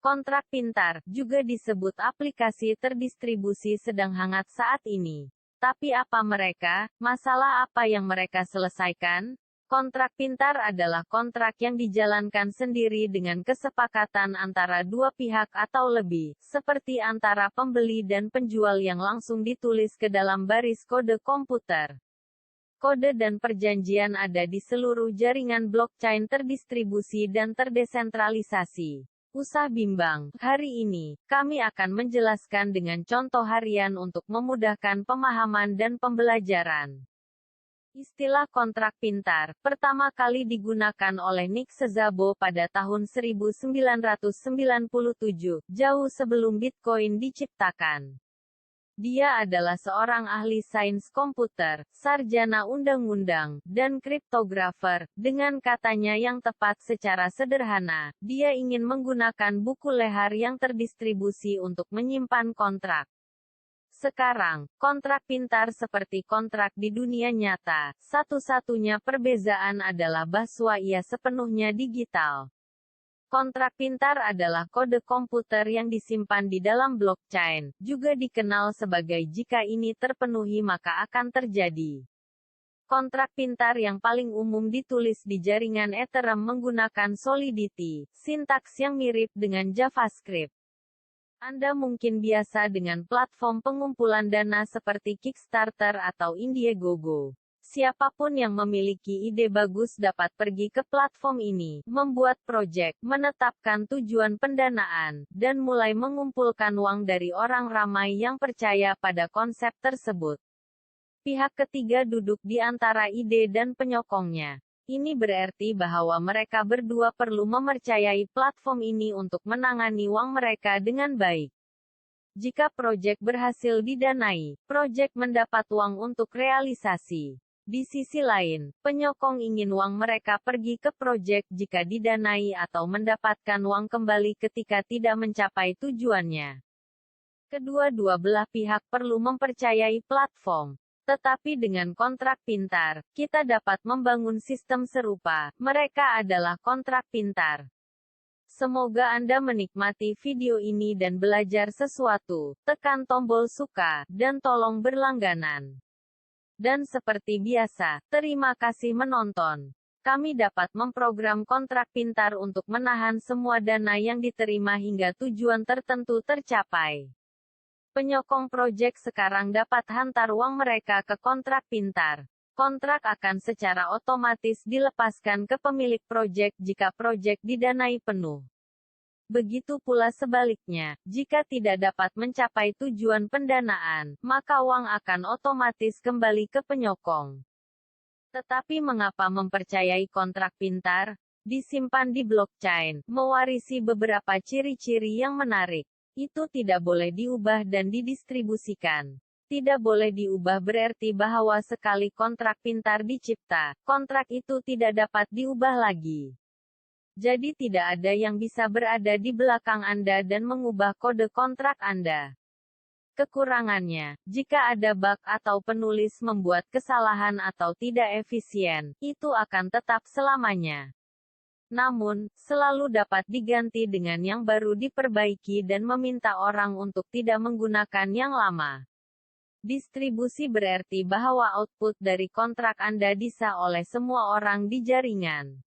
Kontrak pintar, juga disebut aplikasi terdistribusi sedang hangat saat ini. Tapi apa mereka? Masalah apa yang mereka selesaikan? Kontrak pintar adalah kontrak yang dijalankan sendiri dengan kesepakatan antara dua pihak atau lebih, seperti antara pembeli dan penjual yang langsung ditulis ke dalam baris kode komputer. Kode dan perjanjian ada di seluruh jaringan blockchain terdistribusi dan terdesentralisasi. Usah bimbang, hari ini, kami akan menjelaskan dengan contoh harian untuk memudahkan pemahaman dan pembelajaran. Istilah kontrak pintar, pertama kali digunakan oleh Nick Szabo pada tahun 1997, jauh sebelum Bitcoin diciptakan. Dia adalah seorang ahli sains komputer, sarjana undang-undang, dan kriptografer. Dengan katanya yang tepat secara sederhana, dia ingin menggunakan buku lehar yang terdistribusi untuk menyimpan kontrak. Sekarang, kontrak pintar seperti kontrak di dunia nyata, satu-satunya perbedaan adalah bahwa ia sepenuhnya digital. Kontrak pintar adalah kode komputer yang disimpan di dalam blockchain, juga dikenal sebagai jika ini terpenuhi maka akan terjadi. Kontrak pintar yang paling umum ditulis di jaringan Ethereum menggunakan Solidity, sintaks yang mirip dengan JavaScript. Anda mungkin biasa dengan platform pengumpulan dana seperti Kickstarter atau Indiegogo. Siapapun yang memiliki ide bagus dapat pergi ke platform ini, membuat proyek, menetapkan tujuan pendanaan, dan mulai mengumpulkan uang dari orang ramai yang percaya pada konsep tersebut. Pihak ketiga duduk di antara ide dan penyokongnya. Ini berarti bahwa mereka berdua perlu mempercayai platform ini untuk menangani uang mereka dengan baik. Jika proyek berhasil didanai, proyek mendapat uang untuk realisasi. Di sisi lain, penyokong ingin uang mereka pergi ke proyek jika didanai atau mendapatkan uang kembali ketika tidak mencapai tujuannya. Kedua-dua belah pihak perlu mempercayai platform. Tetapi dengan kontrak pintar, kita dapat membangun sistem serupa. Mereka adalah kontrak pintar. Semoga Anda menikmati video ini dan belajar sesuatu. Tekan tombol suka, dan tolong berlangganan. Dan seperti biasa, terima kasih menonton. Kami dapat memprogram kontrak pintar untuk menahan semua dana yang diterima hingga tujuan tertentu tercapai. Penyokong proyek sekarang dapat hantar uang mereka ke kontrak pintar. Kontrak akan secara otomatis dilepaskan ke pemilik proyek jika proyek didanai penuh. Begitu pula sebaliknya, jika tidak dapat mencapai tujuan pendanaan, maka uang akan otomatis kembali ke penyokong. Tetapi mengapa mempercayai kontrak pintar? Disimpan di blockchain, mewarisi beberapa ciri-ciri yang menarik. Itu tidak boleh diubah dan didistribusikan. Tidak boleh diubah berarti bahwa sekali kontrak pintar dicipta, kontrak itu tidak dapat diubah lagi. Jadi tidak ada yang bisa berada di belakang Anda dan mengubah kode kontrak Anda. Kekurangannya, jika ada bug atau penulis membuat kesalahan atau tidak efisien, itu akan tetap selamanya. Namun, selalu dapat diganti dengan yang baru diperbaiki dan meminta orang untuk tidak menggunakan yang lama. Distribusi berarti bahwa output dari kontrak Anda bisa oleh semua orang di jaringan.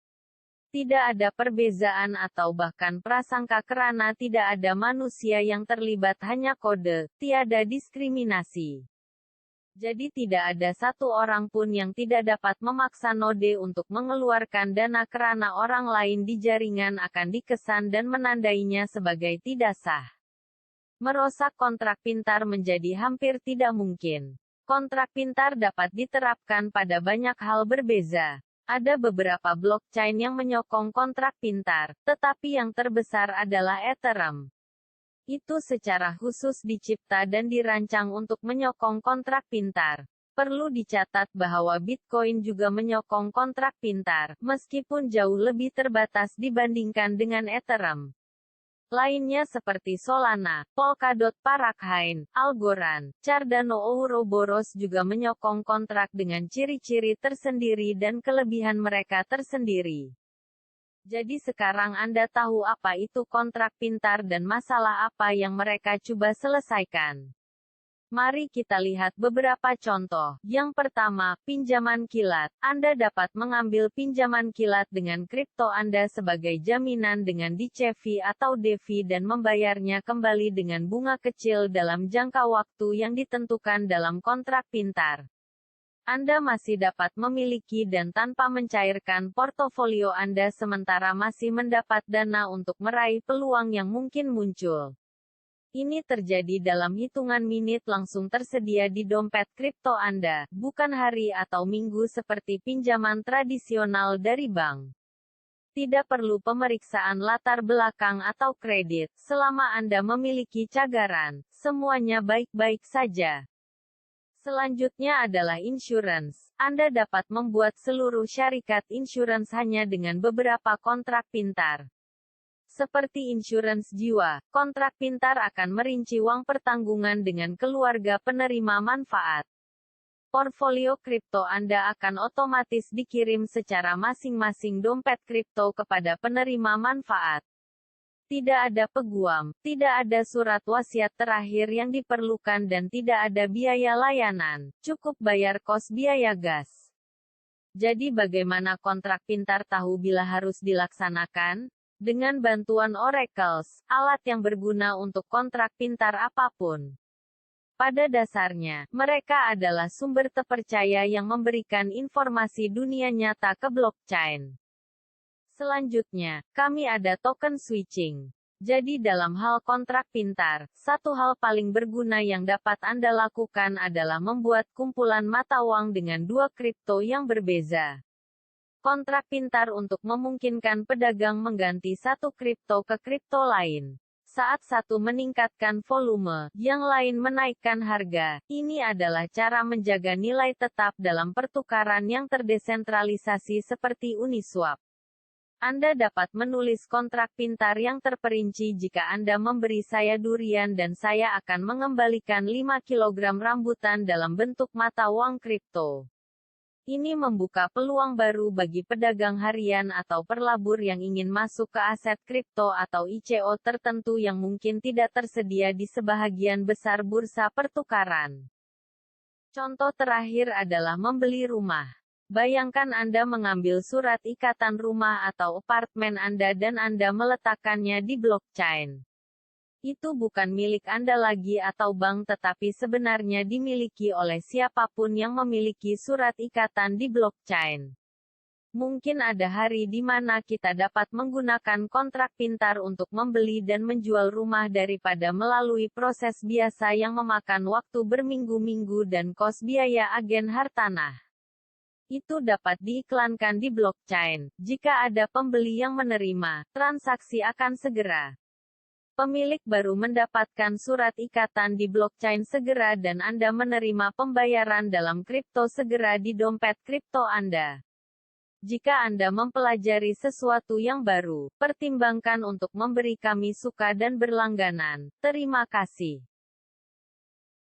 Tidak ada perbedaan atau bahkan prasangka karena tidak ada manusia yang terlibat, hanya kode, tiada diskriminasi. Jadi tidak ada satu orang pun yang tidak dapat memaksa node untuk mengeluarkan dana karena orang lain di jaringan akan dikesan dan menandainya sebagai tidak sah. Merusak kontrak pintar menjadi hampir tidak mungkin. Kontrak pintar dapat diterapkan pada banyak hal berbeda. Ada beberapa blockchain yang menyokong kontrak pintar, tetapi yang terbesar adalah Ethereum. Itu secara khusus dicipta dan dirancang untuk menyokong kontrak pintar. Perlu dicatat bahwa Bitcoin juga menyokong kontrak pintar, meskipun jauh lebih terbatas dibandingkan dengan Ethereum. Lainnya seperti Solana, Polkadot, Parachain, Algorand, Cardano, Ouroboros juga menyokong kontrak dengan ciri-ciri tersendiri dan kelebihan mereka tersendiri. Jadi sekarang Anda tahu apa itu kontrak pintar dan masalah apa yang mereka coba selesaikan. Mari kita lihat beberapa contoh. Yang pertama, pinjaman kilat. Anda dapat mengambil pinjaman kilat dengan kripto Anda sebagai jaminan dengan DCV atau DeFi dan membayarnya kembali dengan bunga kecil dalam jangka waktu yang ditentukan dalam kontrak pintar. Anda masih dapat memiliki dan tanpa mencairkan portofolio Anda sementara masih mendapat dana untuk meraih peluang yang mungkin muncul. Ini terjadi dalam hitungan menit langsung tersedia di dompet kripto Anda, bukan hari atau minggu seperti pinjaman tradisional dari bank. Tidak perlu pemeriksaan latar belakang atau kredit, selama Anda memiliki cagaran, semuanya baik-baik saja. Selanjutnya adalah insurance. Anda dapat membuat seluruh syarikat insurance hanya dengan beberapa kontrak pintar. Seperti insurance jiwa, kontrak pintar akan merinci uang pertanggungan dengan keluarga penerima manfaat. Portfolio kripto Anda akan otomatis dikirim secara masing-masing dompet kripto kepada penerima manfaat. Tidak ada peguam, tidak ada surat wasiat terakhir yang diperlukan dan tidak ada biaya layanan, cukup bayar kos biaya gas. Jadi bagaimana kontrak pintar tahu bila harus dilaksanakan? Dengan bantuan oracles, alat yang berguna untuk kontrak pintar apapun. Pada dasarnya, mereka adalah sumber terpercaya yang memberikan informasi dunia nyata ke blockchain. Selanjutnya, kami ada token switching. Jadi dalam hal kontrak pintar, satu hal paling berguna yang dapat Anda lakukan adalah membuat kumpulan mata uang dengan dua kripto yang berbeza. Kontrak pintar untuk memungkinkan pedagang mengganti satu kripto ke kripto lain. Saat satu meningkatkan volume, yang lain menaikkan harga. Ini adalah cara menjaga nilai tetap dalam pertukaran yang terdesentralisasi seperti Uniswap. Anda dapat menulis kontrak pintar yang terperinci jika Anda memberi saya durian dan saya akan mengembalikan 5 kg rambutan dalam bentuk mata uang kripto. Ini membuka peluang baru bagi pedagang harian atau perlabur yang ingin masuk ke aset kripto atau ICO tertentu yang mungkin tidak tersedia di sebahagian besar bursa pertukaran. Contoh terakhir adalah membeli rumah. Bayangkan Anda mengambil surat ikatan rumah atau apartemen Anda dan Anda meletakkannya di blockchain. Itu bukan milik Anda lagi atau bank tetapi sebenarnya dimiliki oleh siapapun yang memiliki surat ikatan di blockchain. Mungkin ada hari di mana kita dapat menggunakan kontrak pintar untuk membeli dan menjual rumah daripada melalui proses biasa yang memakan waktu berminggu-minggu dan kos biaya agen hartanah. Itu dapat diiklankan di blockchain. Jika ada pembeli yang menerima, transaksi akan segera. Pemilik baru mendapatkan surat ikatan di blockchain segera dan Anda menerima pembayaran dalam kripto segera di dompet kripto Anda. Jika Anda mempelajari sesuatu yang baru, pertimbangkan untuk memberi kami suka dan berlangganan. Terima kasih.